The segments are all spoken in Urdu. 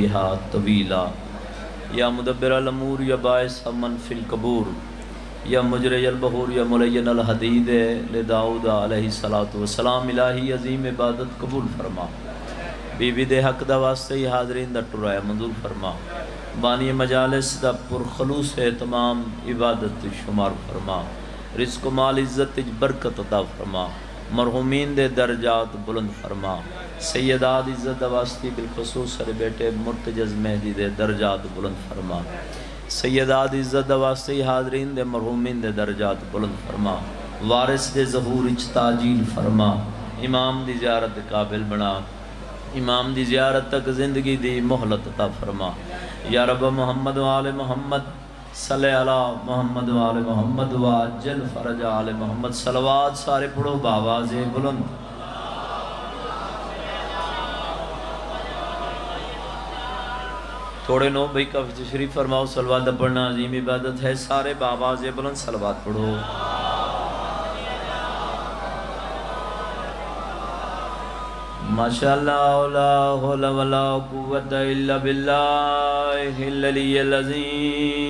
فیہا طویلا یا مدبر الامور یا باعث من فی القبور یا مجری البحور یا ملین الحدید لداؤد علیہ السلام الہی عظیم عبادت قبول فرما بی بی دے حق دا واسطے ہی حاضرین دا ٹرائے منظور فرما بانی مجالس دا پرخلوص تمام عبادت شمار فرما رزق و مال عزت برکت عطا فرما مرحومین دے درجات بلند فرما سیدات عزت دا واسطے بالخصوص سر بیٹے مرتجز مہدی دے درجات بلند فرما سیدات عزت دا واسطے حاضرین دے مرحومین دے درجات بلند فرما وارث دے ظہور اچ تاجیل فرما امام دی زیارت قابل بنا امام دی زیارت تک زندگی دی مہلت عطا فرما یا رب محمد و آل محمد صلی علی محمد و آل محمد واجل فرج آل محمد صلوات سارے پڑھو باواز بلند تھوڑے نو بھائی کا تشریف فرماؤ صلوات پڑھنا عظیم عبادت ہے سارے باواز بلند صلوات پڑھو ماشاءاللہ لا حول ولا قوت الا باللہ العلی العظیم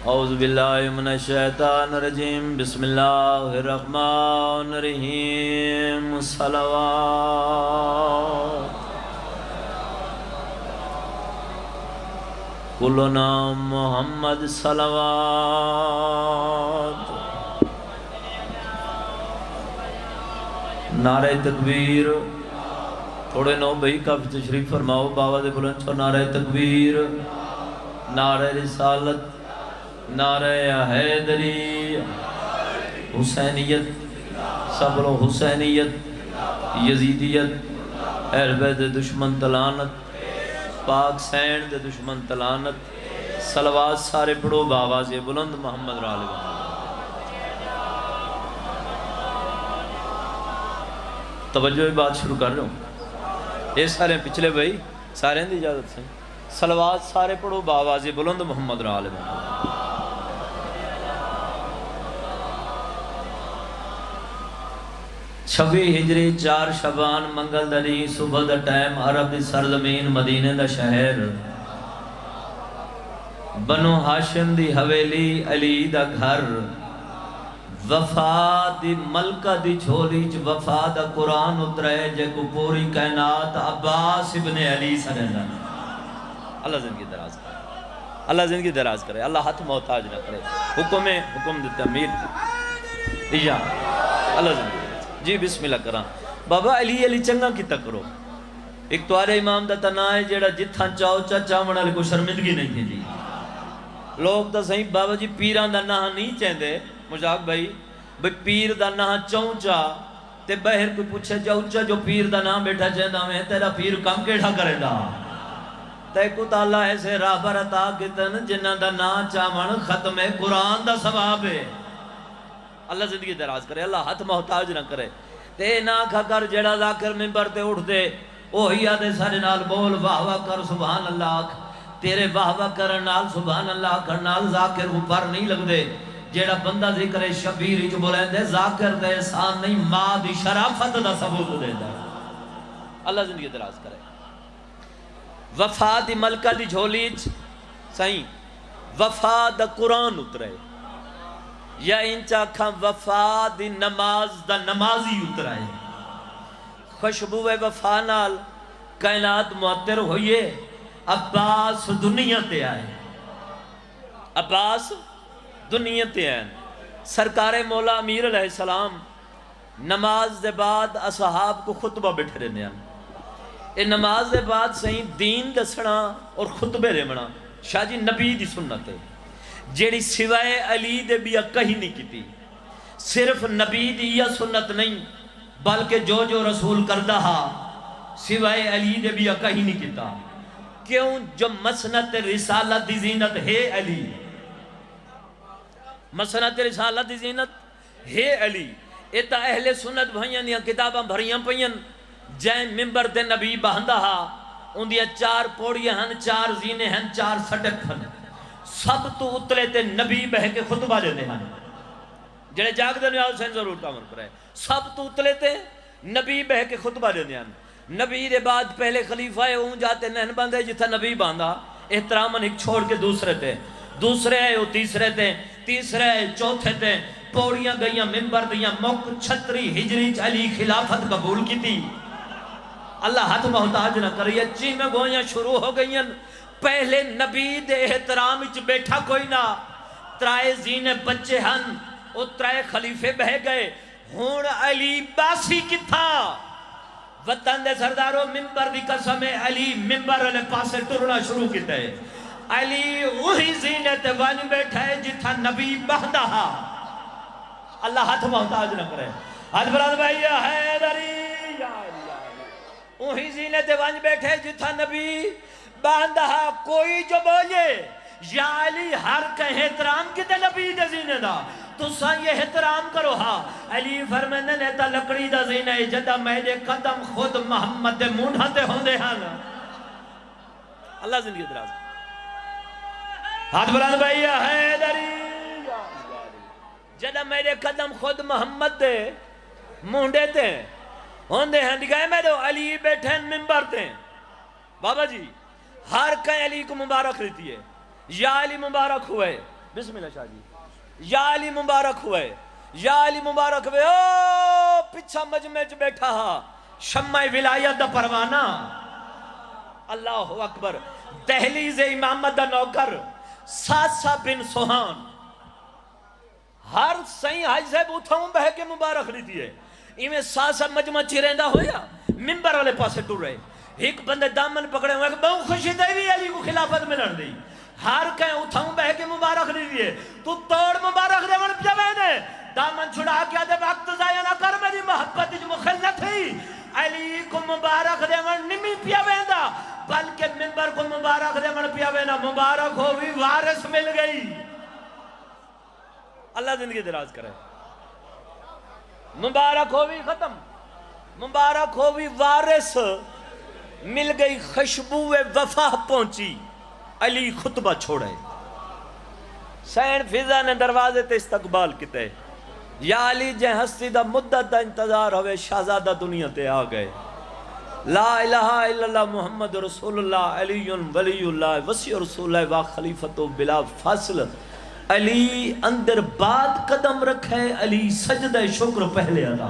اعوذ باللہ من الشیطان الرجیم بسم اللہ الرحمن الرحیم صلوات کلنا محمد صلوات نعرہ تکبیر تھوڑے نو بھائی کافی تشریف فرماؤ بابا دے بلند چھو نعرہ تکبیر نعرہ رسالت نعرہ حیدری حسینیت صبر و حسینیت یزیدیت اہل بیت دشمن تلانت پاک سین دے دشمن تلانت صلوات سارے پڑھو باواز بلند محمد رال محمد توجہ بات شروع کر رہا ہوں یہ سارے پچھلے بھائی سارے دی اجازت سے صلوات سارے پڑھو باواز بلند محمد رال محمد 26 ہجری 4 شبان منگل دنی صبح دا ٹائم عرب دی سرزمین مدینے دا شہر بنو ہاشم دی حویلی علی دا گھر وفا دی ملکہ دی جھولی وفا دا قرآن اترے جے کو پوری کائنات عباس ابن علی صلی اللہ علیہ اللہ زندگی دراز کرے اللہ زندگی دراز کرے اللہ ہاتھ محتاج نہ کرے حکم دیتا امیر اجا اللہ زندگی جی بسم اللہ کران بابا علی چنگا کی تکرو ایک توارے امام دا تنا ہے جیڑا جتھاں چاو چاوڑا لے کو شرمندگی نہیں تھی جی لوگ دا صحیح بابا جی پیران دا نہاں نہیں چاہندے مجاق بھائی پیر دا نہاں چاؤں چا تے بہر کوئی پوچھے چاؤں جو پیر دا نام بیٹھا چاہندہ میں تیرا پیر کام کیڑا کرے دا تے کو تعالیٰ ایسے رابر عطا کتن جنہ دا نا چاوڑ ختم قرآن دا ثواب ہے اللہ زندگی دراز کرے اللہ ہاتھ محتاج نہ کرے تے نا کھا کر جڑا ذاکر ممبر تے اٹھ دے اوہی آدھے سارے نال بول واہ واہ کر سبحان اللہ تیرے واہ واہ کرن نال سبحان اللہ کرنال ذاکر اوپر نہیں لگ دے جیڑا بندہ ذکر شبیر جو بولیں دے ذاکر دے احسان نہیں ماں دی شرافت دا ثبوت دے دا اللہ زندگی دراز کرے وفا دی ملکہ دی جھولیچ صحیح وفا دا قرآن اترے یا انچا کھا وفا دی نماز دا نمازی اترائے خوشبو وفا نال کائنات معطر ہوئیے عباس دنیا تے آئے عباس دنیا تے آئے سرکار مولا امیر علیہ السلام نماز دے بعد اصحاب کو خطبہ بٹھے رہنے ہیں اے نماز دے بعد صحیح دین دسنا اور خطبے رہمنا شاہ جی نبی دی سنت ہے جیڑی سوائے علی دے بیا کہیں نہیں کیتی صرف نبی دی یا سنت نہیں بلکہ جو رسول کردہ ہا سوائے علی دے بیا کہیں نہیں کیتا کیوں جو مسنت رسالت دی زینت ہے علی مسنت رسالت دی زینت ہے علی ایتا اہل سنت بھائیاں دیا کتاباں بھریاں پئیاں جائیں ممبر دے نبی بہندہ ہا ان دیا 4 پوڑیاں ہن 4 زینے ہن 4 سٹک ہن سب تو اتلے تے نبی بہ کے خطبہ دے دے ہن جڑے جاگ دے نیاز سین ضرور کامر کرے سب تو اتلے تے نبی بہ کے خطبہ دے دے ہن نبی دے بعد پہلے خلیفہ اون جاتے نہن باندھے جتھا نبی باندھا احترامن ایک چھوڑ کے دوسرے تھے، دوسرے ہے وہ تیسرے تھے، تیسرے ہے چوتھے تھے، پوڑیاں گئیاں ممبر دیاں موک 36 ہجری علی خلافت قبول کی تھی۔ اللہ ہاتھ محتاج نہ کری، اچھی میں گویاں شروع ہو گئیاں، پہلے نبی دے احترام اچ بیٹھا کوئی نہ، ترائے زینے بچے ہن، او ترائے خلیفے بہ گئے، ہون علی باسی کی تھا، وطن دے سرداروں ممبر دی قسم ہے، علی ممبر علی پاسے ٹرنا شروع کی تے، علی وہی زینے تے ون بیٹھا ہے جتھا نبی بہندہ ہا۔ اللہ ہاتھ محتاج نہ کرے، ہاتھ براد بھائی حیدری یا اللہ، وہی زینے تے ون بیٹھے جتھا نبی بہندہ ہا۔ کوئی جو بولے یا علی ہر کہیں احترام کی تے نبی دے زینے دا تو ساں یہ احترام کرو ہاں۔ علی فرمانے نے تا لکڑی دا زینہ جدہ میرے قدم خود محمد دے مونہا تے ہوندے ہاں۔ اللہ زندگی دراز ہاتھ بلند بھائی حیدری، جدہ میرے قدم خود محمد دے مونڈے تے ہوندے ہیں، دکھائے میں دو علی بیٹھیں ممبر تے، بابا جی ہر کہیں علی کو مبارک رہتی ہے، یا علی مبارک ہوئے، بسم اللہ شاہ جی، یا علی مبارک ہوئے، یا علی مبارک ہوئے، او پچھا مجمع چ بیٹھا ہا شمع ولایت دا پروانہ، اللہ اکبر، دہلیز امامت دا نوکر ساسا بن سوہان، ہر سائیں حج صاحب اتھاؤں بہ کے مبارک رہتی ہے، ایمیں ساسا مجمع چیرندہ ہویا ممبر والے پاسے ٹور رہے، ایک بندے دامن پکڑے ہوئے کہ بہت خوشی دے بھی علی کو خلافت ملن دی، ہر کہیں اتھاؤں بہ کے مبارک رہتی ہے، تو توڑ مبارک دے من پیا بینے، دامن چھڑا کیا دے وقت ضائع نہ کر، میری محبت جو مخلت ہی، علی کو مبارک دے من نمی پیا بیندہ، بلکہ ممبر کو مبارک دے من پیا بینا، مبارک ہوئی وارث مل گئی۔ اللہ زندگی دراز کرے، مبارک ہوئی ختم، مبارک ہوئی وارث مل گئی، خوشبو وفا پہنچی، علی خطبہ چھوڑے، سین فضا نے دروازے تے استقبال کیتے، یا علی جے ہستی دا مدت دا انتظار ہوئے، شہزادہ دنیا تے آ گئے، لا الہ الا اللہ محمد رسول اللہ علی ولی اللہ وسیع رسول اللہ و خلیفت بلا فاصل۔ علی اندر بعد قدم رکھے، علی سجدہ شکر پہلے ادا،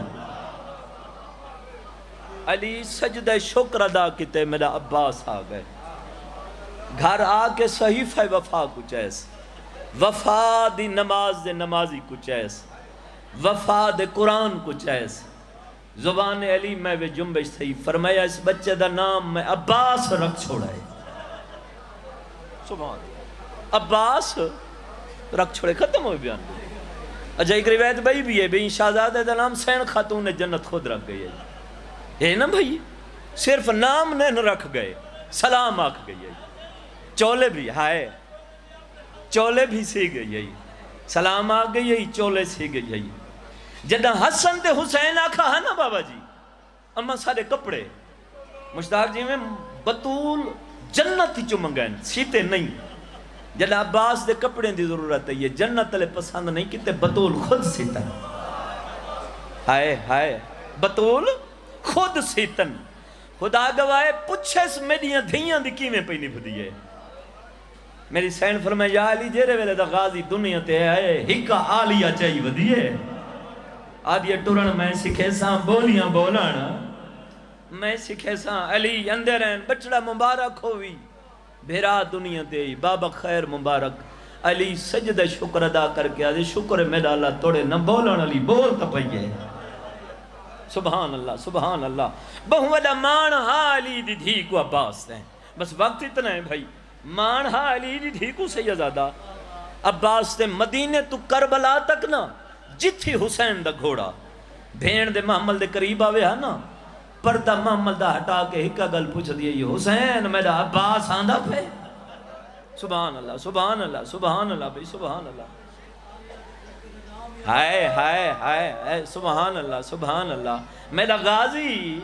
علی سجدہ شکر ادا کیتے، میرا عباس آ گئے، گھر آ کے صحیفہ وفا کچھ ایس، وفا دی نماز دے نمازی کچھ ایس، وفا دے قرآن کچھ ایس، زبان علی میں وہ جنبش تھی، فرمایا اس بچے دا نام میں عباس رکھ چھوڑا ہے، سبحان عباس رکھ چھوڑے، ختم ہوئے بیان۔ اچھا ایک روایت بھائی بھی ہے، بھئی شہزادہ دا نام سین خاتون جنت خود رکھ گئی ہے، اے نا بھائی صرف نام نہیں رکھ گئے، سلام آکھ گئی ہے، چولے بھی ہائے، چولے بھی سی گئی ہے، سلام آکھ گئی ہے، چولے سی گئی ہے، جدہ حسن تے حسین آکھا ہے نا بابا جی، اما سارے کپڑے مشتاق جی میں بطول جنت ہی چو منگائیں سیتے نہیں، جدہ عباس دے کپڑے دی ضرورت ہے، یہ جنت لے پسند نہیں کیتے بطول خود سیتا، ہائے ہائے بطول خود سیتن، خدا گوائے پچھے اس میڈیاں دھیاں دی کیویں پہ نہیں بھدیے، میری سین فرمائے یا علی جیرے ویلے دا غازی دنیا تے آئے، ہکا آلیہ چاہی ودیے، آدھیے ٹورن میں سکھے ساں بولیاں بولانا، میں سکھے ساں علی اندر ہیں بچڑا مبارک ہوئی، بھیرا دنیا تے بابا خیر مبارک، علی سجدہ شکر ادا کر کے آدھے شکر میرا اللہ توڑے نہ بولن علی بول تا پئیے، سبحان اللہ سبحان اللہ، بہو وڈا مان ہاں علی دی دھی کو عباس ہیں، بس وقت اتنا ہے بھائی، مان ہاں علی دی دھی کو سیدزادہ عباس تے مدینے تو کربلا تک نا، جتھی حسین دا گھوڑا، بھین دے محمل دے قریب آوے ہاں نا، پردہ محمل دا ہٹا کے ہکا گل پوچھ دیئے یہ حسین میرا عباس آندہ پہ، سبحان اللہ سبحان اللہ سبحان اللہ بھئی سبحان اللہ، ہائے ہائے ہائے سبحان اللہ سبحان اللہ، میرا غازی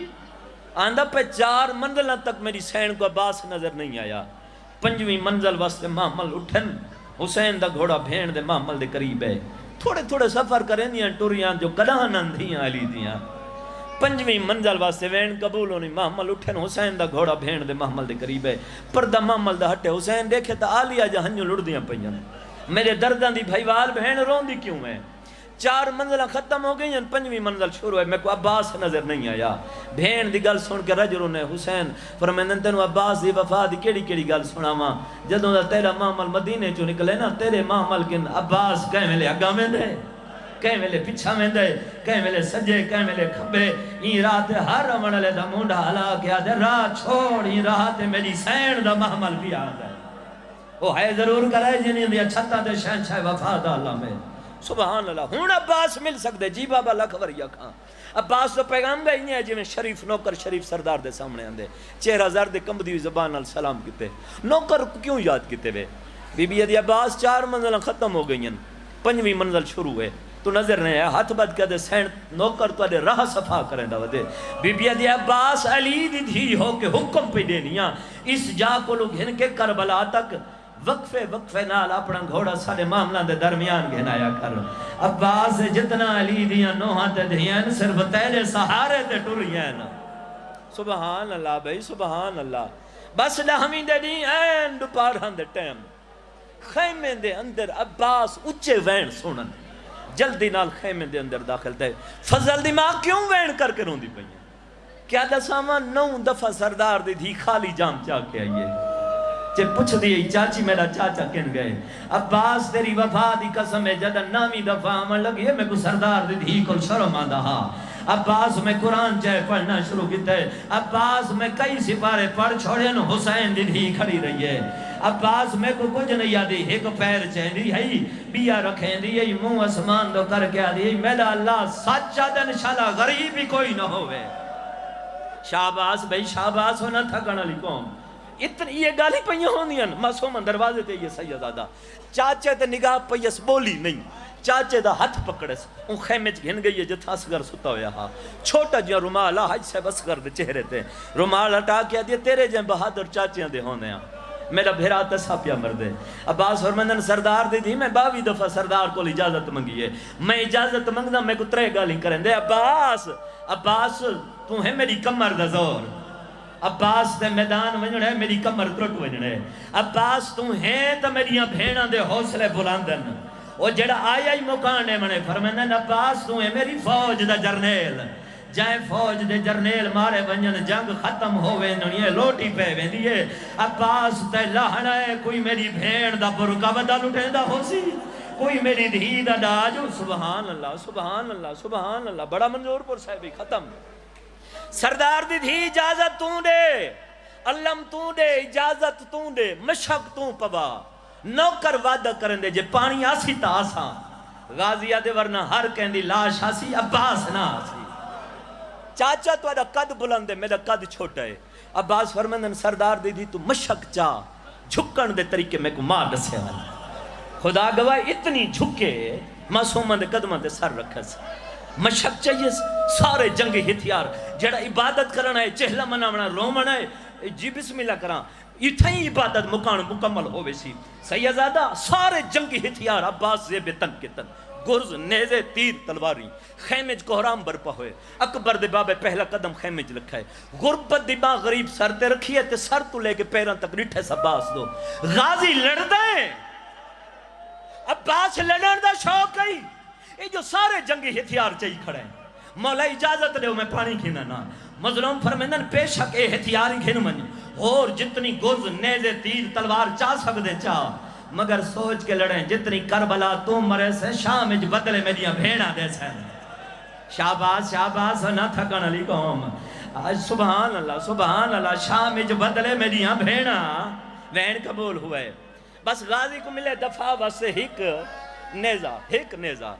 آندہ پہ 4 منزلہ تک میری سین کو عباس نظر نہیں آیا، 5ویں منزل واسطے محمل اٹھن، حسین دا گھوڑا بھین دے محمل دے قریب ہے، تھوڑے تھوڑے سفر کریں دیاں ٹوریاں جو کلہن اندھیاں علی دیاں، پنجویں منزل واسطے وین قبول ہونی محمل اٹھن حسین دا گھوڑا بھین دے محمل دے قریب ہے پردہ محمل دا ہٹے حسین دیکھے تا آلیا جہنیوں لڑ دیاں پئیاں میرے دردان دی بھائیوال بہن رون دی کیوں ہے 4 منزلہ ختم ہو گئی ہیں 5ویں منزل شروع ہے میں کو عباس نظر نہیں آیا بہن دی گل سن کے رجلوں نے حسین فرمائن تینوں عباس دی وفا دی کیڑی گل سنا ماں جدوں دا تیرا محمل مدینے چوں نکلے نا تیرے محمل کن عباس کہیں ملے اگا میں دے کہیں ملے پچھا میں دے کہیں ملے سجے کہیں ملے کھبے این رات ہر منلے دا مونڈا ہلا کیا دے راہ چھوڑ این رات میری سین دا محمل بھی آدھا ہے وہ ہے ضرور کرے جنہیں دیا چھتا دے شہنشاہ وفا دا اللہ میں سبحان اللہ ہون عباس مل سکتے جی بابا لکھ وریا کھاں عباس تو پیغام گئی نہیں ہے جی میں شریف نوکر شریف سردار دے سامنے آندے چہرہ زرد کمب دی زبان نال سلام کیتے نوکر کیوں یاد کیتے وے بی بی دی عباس 4 منزل ختم ہو گئی ہیں 5ویں منزل شروع ہے تو نظر نہیں ہے ہاتھ بد کہتے سین نوکر تو راہ صفا کریں دا ودے بی بی دی عباس علی دی دھی ہو کے حکم پہ دینیاں اس جا کو لوگ ہن کے کربلا تک وقفے نال اپنا گھوڑا سارے معاملہ دے درمیان گھنایا کر عباس جتنا علی دیاں نوہاں تے دھیاں صرف تیرے سہارے تے ٹریاں سبحان اللہ بھائی سبحان اللہ بس لہمیں دے دی این دوپہران دے ٹائم خیمے دے اندر عباس اچھے وین سنن جلدی نال خیمے دے اندر داخل تے فضل دی ماں کیوں وین کر کے روندی پئی کیا دساواں 9 دفعہ سردار دی دھی خالی جام چا کے آئیے چے پوچھ دیئے چاچی میرا چاچا کن گئے عباس تیری وفا دی قسم ہے جدہ 9ویں دفعہ عمل لگی ہے میں کو سردار دی دھی کل شرم آدھا ہاں عباس میں قرآن چاہے پڑھنا شروع کیتا ہے عباس میں کئی سپارے پڑھ چھوڑے حسین دی دھی کھڑی رہی ہے عباس میں کو کچھ نہیں آدھی ایک پیر چاہے دی ہے بیا رکھیں دی ہے منہ اسمان دو کر کے آدھی ہے میرا اللہ سچا دن شالا غریب ہی کوئی نہ ہوئے شاباس بھئی شاباس ہونا تھا گھنا لکھوں اتنی یہ گالی پہیاں ہونیاں معصومن دروازے تے یہ سیدادہ چاچے تے نگاہ پیس بولی نہیں چاچے دا ہاتھ پکڑس ان خیمے گھن گئی ہے جتھا اصغر ستا ہویا ہاں چھوٹا جیا رومال حج سے اصغر دے چہرے تے رومال ہٹا کے دیا تیرے جائیں بہادر چاچیاں دے ہونے ہاں میرا بھیرا تسا پیا مردے عباس فرمندن سردار دی تھی میں 22 دفعہ سردار کو اجازت منگی ہے میں اجازت منگنا میں کو 3 گالی کریں دے عباس تو ہے میری کمر دا زور عباس دے میدان ونجنے میری کمر ترٹ ونجنے عباس تو ہیں تا میریاں بھیڑاں دے حوصلے بلاندن وہ جڑا آیا ہی مکانے منے فرمندن عباس تو ہے میری فوج دا جرنیل جائیں فوج دے جرنیل مارے ونجن جنگ ختم ہوئے ننیے لوٹی پہ ویندیے عباس تے لہنا ہے کوئی میری بھیڑ دا برکا ودا لٹیں دا ہو سی کوئی میری دھی دا ڈاجو سبحان اللہ سبحان اللہ سبحان اللہ بڑا منظور پر صاحبی ختم سردار دی تھی اجازت توں دے علم توں دے اجازت توں دے مشق توں پوا نوکر وعدہ کرن دے جے پانی آسی تا آساں غازیہ دے ورنہ ہر کہندی لاش آسی عباس نہ آسی چاچا تو ادا قد بلند ہے میرا قد چھوٹا ہے عباس فرمندن سردار دی تھی تو مشق چاہ جھکن دے طریقے میں کو ماں دسے والا خدا گواہ اتنی جھکے معصومہ دے قدمہ دے سر رکھا سے مشق چاہیے سارے جنگی ہتھیار جڑا عبادت کرنا ہے چہلہ مناونا رومنا ہے جی بسم اللہ کران اتھائی عبادت مکمل ہوئے سی سیدزادہ سارے جنگی ہتھیار عباس زیب تن کے تن گرز نیزے تیر تلواری خیمج کو حرام برپا ہوئے اکبر دے بابے پہلا قدم خیمج لکھا ہے غربت دماغ غریب سر تے رکھی ہے تے سر تو لے کے پیران تک رٹھے سباس دو غازی لڑ دیں عباس لڑن دا شوق ہے یہ جو سارے جنگی ہتھیار چاہی کھڑے ہیں مولا اجازت دے میں پانی کھینا نا مظلوم فرمیندن بے شک اے ہتھیاری کھن من اور جتنی گرز نیزے تیر تلوار چاہ سکتے چاہ مگر سوچ کے لڑیں جتنی کربلا تم مرے سے شام اج بدلے میں دیا بھیڑا دے سے شاباس شاباس نہ تھکن علی قوم سبحان اللہ شام اج بدلے میں دیا بھیڑا وین قبول ہوئے بس غازی کو ملے دفعہ واسے ہک نیزہ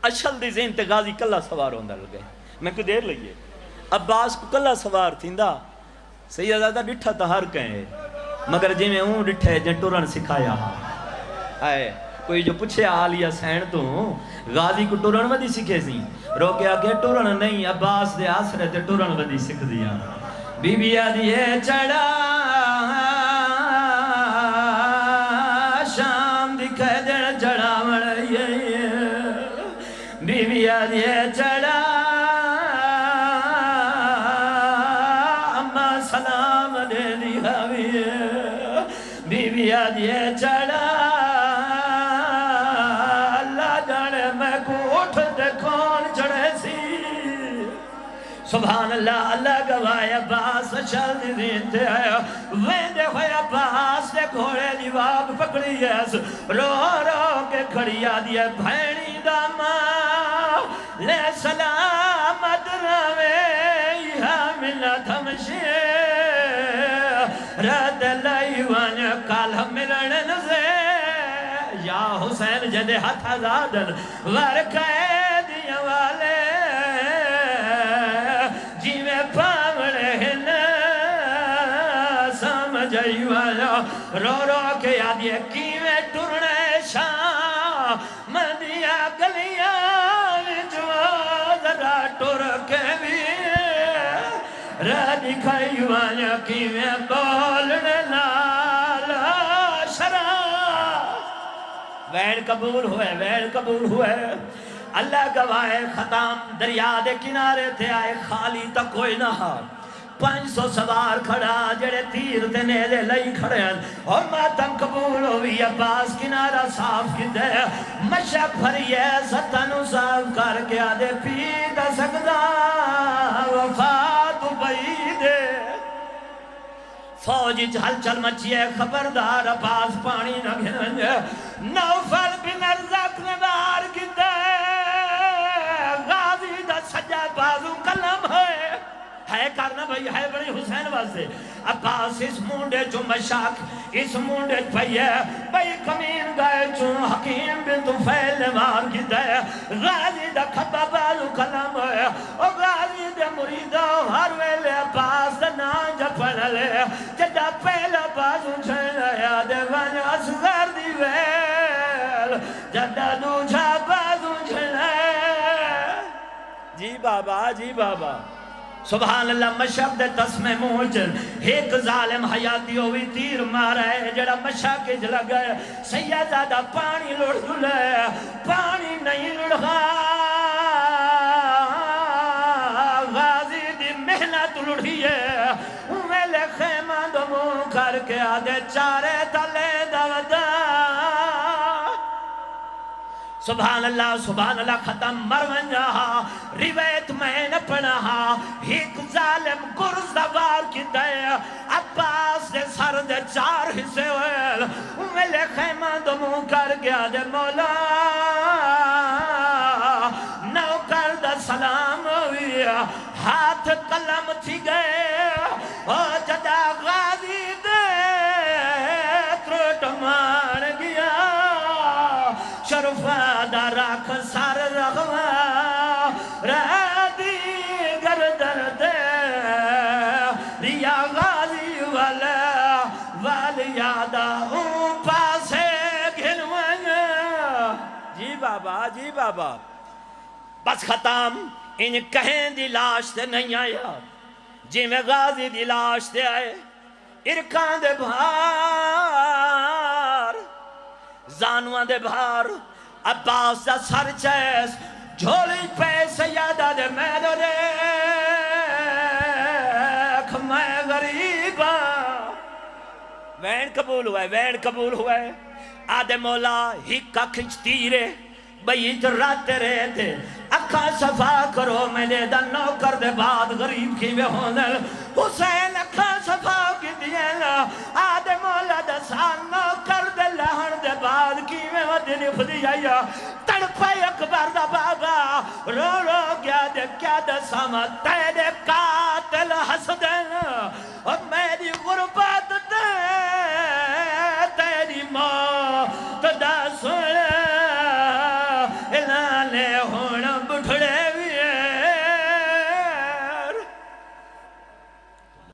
اشل دی زین تے غازی کلہ سوار ہوندہ لگے میں کو دیر لئیے عباس کو کلہ سوار تھیندا سیدزادہ ڈٹھا تا ہر کہیں مگر جی میں اون ڈٹھے جن ٹورن سکھایا آئے کوئی جو پوچھے آلیا سین تو غازی کو ٹورن ودی سکھے سی رو کے آگے ٹورن نہیں عباس دے آسرے تے ٹورن ودی سکھ دیا بی بی آدھیے چڑھا شام دکھے دن چڑھا مڑیے بی بی آدھیے چڑھا سلام دے دی ہوئی بی بی آدھیے چڑھا اللہ جانے میں کو اٹھ دے کون چڑھے سی سبحان اللہ اللہ گواہ عباس چل دین تے آیا ویندے ہوئے عباس دے گھوڑے دی واگ پکڑی ایس رو رو کے کھڑی آدھی ہے بھینی داما لے سلامت روے یہاں ملنا دھمشے رد لائیوان کال ملن نزے یا حسین جدے ہتھ آزادن ورکے والے جی میں پاوڑے ہن سمجھائی والا رو رو کے یادی ہے کی میں ٹرنے شاہ مدیاں گلیاں وچوں ذرا ٹر کے بھی رہ دکھائی والا کی میں بولنے لالا شرح ویڑ قبول ہوئے اللہ گواہ ختم دریا دے کنارے تھے آئے خالی تک کوئی نہ ہار 500 سوار کھڑا جڑے تیر تے نیلے لئی کھڑے ہیں اور ماتم قبول ہوئی عباس کنارہ صاف کی دے مشک بھری ہے ستنو صاف کر کے آدھے پی دا سکتا وفات بعید فوجی ہل چل مچی ہے خبردار عباس پانی نہ گھنجے نوفل بن ارزق نے بار کی دے غازی دا سجا بازو کلم ہے کرنا بھئی ہے بڑی حسین واسے عباس اس مونڈے جو مشاک اس مونڈے پہی ہے بھئی کمین گئے جو حکیم بن طفیل مار کی دے غازی دا کھبا بازو کلم ہے اور غازی دے مریدہ ہر ویلے عباس دا نان جا پڑھ لے جدہ پہلا بازو چھڑا یادے ون اصغر دی ویل جدہ دوجہ بازو چھڑا جی بابا سبحان اللہ مشک دے تسمے موجن ایک ظالم حیاتی ہوئی تیر مارا ہے جڑا مشک جلا گئے سیدادہ پانی لڑ دلے پانی نہیں لڑگا غازی دی محنت لڑھی ہے ویلے خیمہ دمو کر کے آدھے چارے تلے دودا سبحان اللہ ختم مرون جہا روایت میں نہ پڑھا ایک ظالم گرز دوار کی دے عباس دے سر دے 4 حصے ہوئے ملے خیمہ دمو کر گیا دے مولا نوکر دا سلام ہوئی ہاتھ قلم تھی گئے اور جدا غازی دے تروٹ مار گیا شرفہ دا راکھ سار رغوہ رہدی گردر دے ریا غازی والیادہ اون پاسے گھنوائیں جی بابا بس ختم ان کہیں دی لاش تے نہیں آیا جی میں غازی دی لاش تے آئے ارکان دے بھار زانوان دے بھار عباس دا سر چیس جھولی پہ سیادہ دے میدو دیکھ میں غریبا وین قبول ہوئے آدھے مولا ہکا کھچتی رے بیت راتے رہے تھے اکھا صفا کرو میں نے دا نوکر دے بعد غریب کی میں ہونل حسین اکھا صفا کی دیئے آدھے مولا دا سان نوکر دے لہن دے بعد کی میں ودنی خودی آیا تڑپے اکبر دا بابا رو رو گیا دے کیا دا سامت تیرے قاتل حسدن اور میری غربت دے تیری موت دا سن الانے ہون بٹھڑے